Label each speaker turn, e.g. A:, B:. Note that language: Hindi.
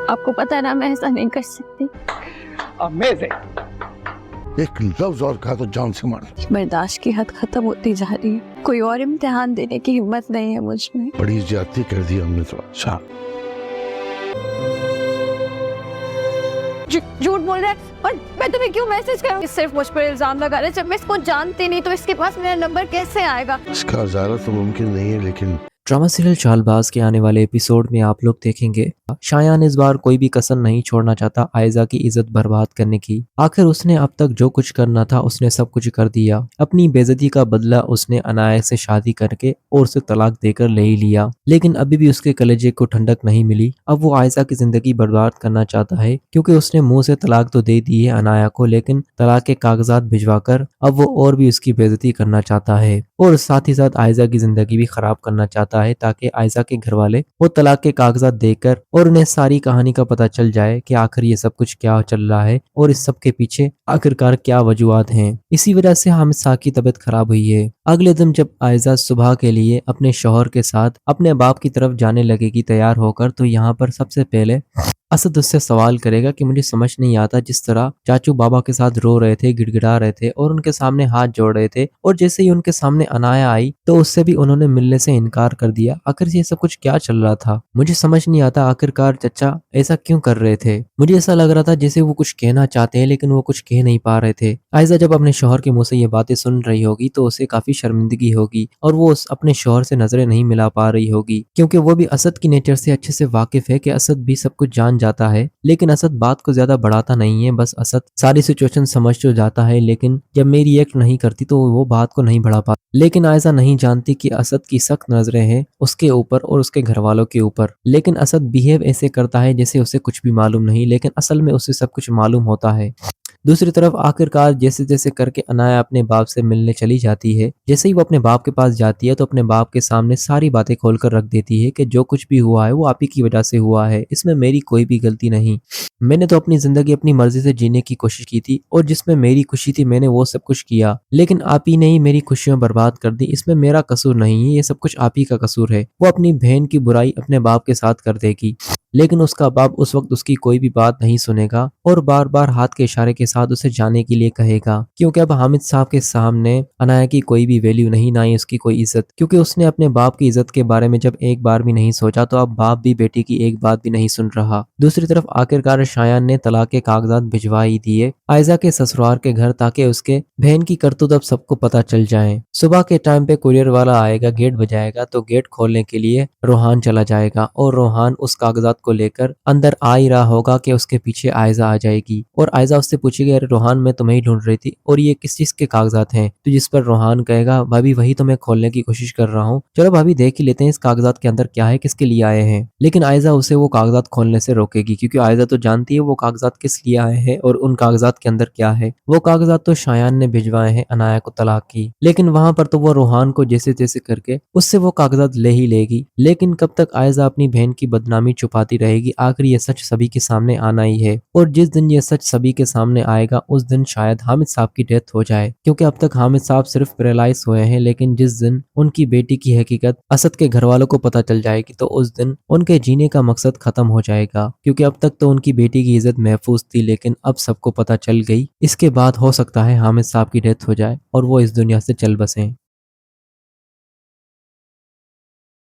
A: आपको पता है ना मैं ऐसा नहीं कर सकती।
B: अमेजिंग। एक लफ्ज और कहा तो जान से मार।
A: बर्दाश्त की हद खत्म होती जा रही है। कोई और इम्तिहान देने की हिम्मत नहीं है मुझ में।
B: बड़ी ज्यादती कर दी हमने तो। अच्छा
A: झूठ बोल रहा है और मैं तुम्हें क्यों मैसेज करूँ? सिर्फ मुझ पर इल्जाम लगा रहे। जब मैं इसको जानती नहीं तो इसके पास मेरा नंबर कैसे आएगा?
B: इसका इजारा तो मुमकिन नहीं है, लेकिन
C: ड्रामा सीरियल चालबाज के आने वाले एपिसोड में आप लोग देखेंगे शायान इस बार कोई भी कसर नहीं छोड़ना चाहता आयजा की इज्जत बर्बाद करने की। आखिर उसने अब तक जो कुछ करना था उसने सब कुछ कर दिया। अपनी बेइज्जती का बदला उसने अनाया से शादी करके और उसे तलाक देकर ले ही लिया, लेकिन अभी भी उसके कलेजे को ठंडक नहीं मिली। अब वो आयजा की जिंदगी बर्बाद करना चाहता है क्योंकि उसने मुंह से तलाक तो दे दी है अनाया को, लेकिन तलाक के कागजात भिजवाकर अब वो और भी उसकी बेइज्जती करना चाहता है और साथ ही साथ आयजा की जिंदगी भी खराब करना चाहता है ताकि आयजा के घर वाले वो तलाक के कागजात देकर और उन्हें सारी कहानी का पता चल जाए कि आखिर ये सब कुछ क्या चल रहा है और इस सब के पीछे आखिरकार क्या वजूहात हैं। इसी वजह से हामिद साहब की तबीयत खराब हुई है। अगले दिन जब आयजा सुबह के लिए अपने शौहर के साथ अपने बाप की तरफ जाने लगेगी तैयार होकर, तो यहाँ पर सबसे पहले असद उससे सवाल करेगा कि मुझे समझ नहीं आता, जिस तरह चाचू बाबा के साथ रो रहे थे, गिड़गिड़ा रहे थे और उनके सामने हाथ जोड़ रहे थे, और जैसे ही उनके सामने अनाया आई तो उससे भी उन्होंने मिलने से इनकार कर दिया। आखिर ये सब कुछ क्या चल रहा था? मुझे समझ नहीं आता आखिरकार चचा ऐसा क्यों कर रहे थे। मुझे ऐसा लग रहा था जैसे वो कुछ कहना चाहते हैं लेकिन वो कुछ कह नहीं पा रहे थे। आयजा जब अपने शौहर के मुंह से ये बातें सुन रही होगी तो उसे काफी शर्मिंदगी होगी और वो अपने शौहर से नजरें नहीं मिला पा रही होगी, क्योंकि वो भी असद की नेचर से अच्छे से वाकिफ है कि असद भी सब कुछ जान जाता है, लेकिन असद बात को ज्यादा बढ़ाता नहीं है। बस असद सारी सिचुएशन समझ तो जाता है, लेकिन जब मेरी रिएक्ट नहीं करती तो वो बात को नहीं बढ़ा पाता। लेकिन आयजा नहीं जानती कि असद की सख्त नजरें हैं उसके ऊपर और उसके घर वालों के ऊपर, लेकिन असद बिहेव ऐसे करता है जैसे उसे कुछ भी मालूम नहीं, लेकिन असल में उसे सब कुछ मालूम होता है। दूसरी तरफ आखिरकार जैसे जैसे करके अनाया अपने बाप से मिलने चली जाती है। जैसे ही वो अपने बाप के पास जाती है तो अपने बाप के सामने सारी बातें खोलकर रख देती है कि जो कुछ भी हुआ है वो आप ही की वजह से हुआ है, इसमें मेरी कोई भी गलती नहीं। मैंने तो अपनी जिंदगी अपनी मर्जी से जीने की कोशिश की थी और जिसमें मेरी खुशी थी मैंने वो सब कुछ किया, लेकिन आप ही ने ही मेरी खुशियां बर्बाद कर दी। इसमें मेरा कसूर नहीं है, ये सब कुछ आप ही का कसूर है। वो अपनी बहन की बुराई अपने बाप के साथ कर देगी, लेकिन उसका बाप उस वक्त उसकी कोई भी बात नहीं सुनेगा और बार बार हाथ के इशारे के साथ उसे जाने के लिए कहेगा, क्योंकि अब हामिद साहब के सामने अनाया की कोई भी वैल्यू नहीं, ना ही उसकी कोई इज्जत, क्योंकि उसने अपने बाप की इज्जत के बारे में जब एक बार भी नहीं सोचा तो अब बाप भी बेटी की एक बात भी नहीं सुन रहा। दूसरी तरफ आखिरकार शायान ने तलाक के कागजात भिजवा ही दिए आयजा के ससुराल के घर, ताकि उसके बहन की करतूत अब सबको पता चल जाए। सुबह के टाइम पे कुरियर वाला आएगा, गेट बजाएगा तो गेट खोलने के लिए रोहान चला जाएगा और रोहान उस कागजात को लेकर अंदर आ ही रहा होगा कि उसके पीछे आयजा आ जाएगी और आयजा उससे पूछेगी, अरे रोहान मैं तुम्हें ही ढूंढ रही थी और ये किस चीज के कागजात हैं? तो जिस पर रोहान कहेगा, भाभी वही तो मैं खोलने की कोशिश कर रहा हूँ, चलो भाभी देख ही लेते हैं इस कागजात के अंदर क्या है, किसके लिए आए हैं। लेकिन आयजा उसे वो कागजात खोलने से रोकेगी, क्योंकि आयजा तो जानती है वो कागजात किस लिए आए हैं और उन कागजात के अंदर क्या है। वो कागजात तो शायान ने भिजवाए हैं अनाया को तलाक की, लेकिन वहां पर तो वो रोहान को जैसे तैसे करके उससे वो कागजात ले ही लेगी। लेकिन कब तक आयजा अपनी बहन की बदनामी छुपाती रहेगी? आखिर ये सच सभी के सामने आना ही है, और जिस दिन ये सच सभी के सामने आएगा उस दिन शायद हामिद साहब की डेथ हो जाए, क्योंकि अब तक हामिद साहब सिर्फ पैरालाइज हुए हैं, लेकिन जिस दिन उनकी बेटी की हकीकत असद के घर वालों को पता चल जाएगी तो उस दिन उनके जीने का मकसद खत्म हो जाएगा, क्योंकि अब तक तो उनकी बेटी की इज्जत महफूज थी, लेकिन अब सबको पता चल गई। इसके बाद हो सकता है हामिद साहब की डेथ हो जाए और वो इस दुनिया से चल बसें।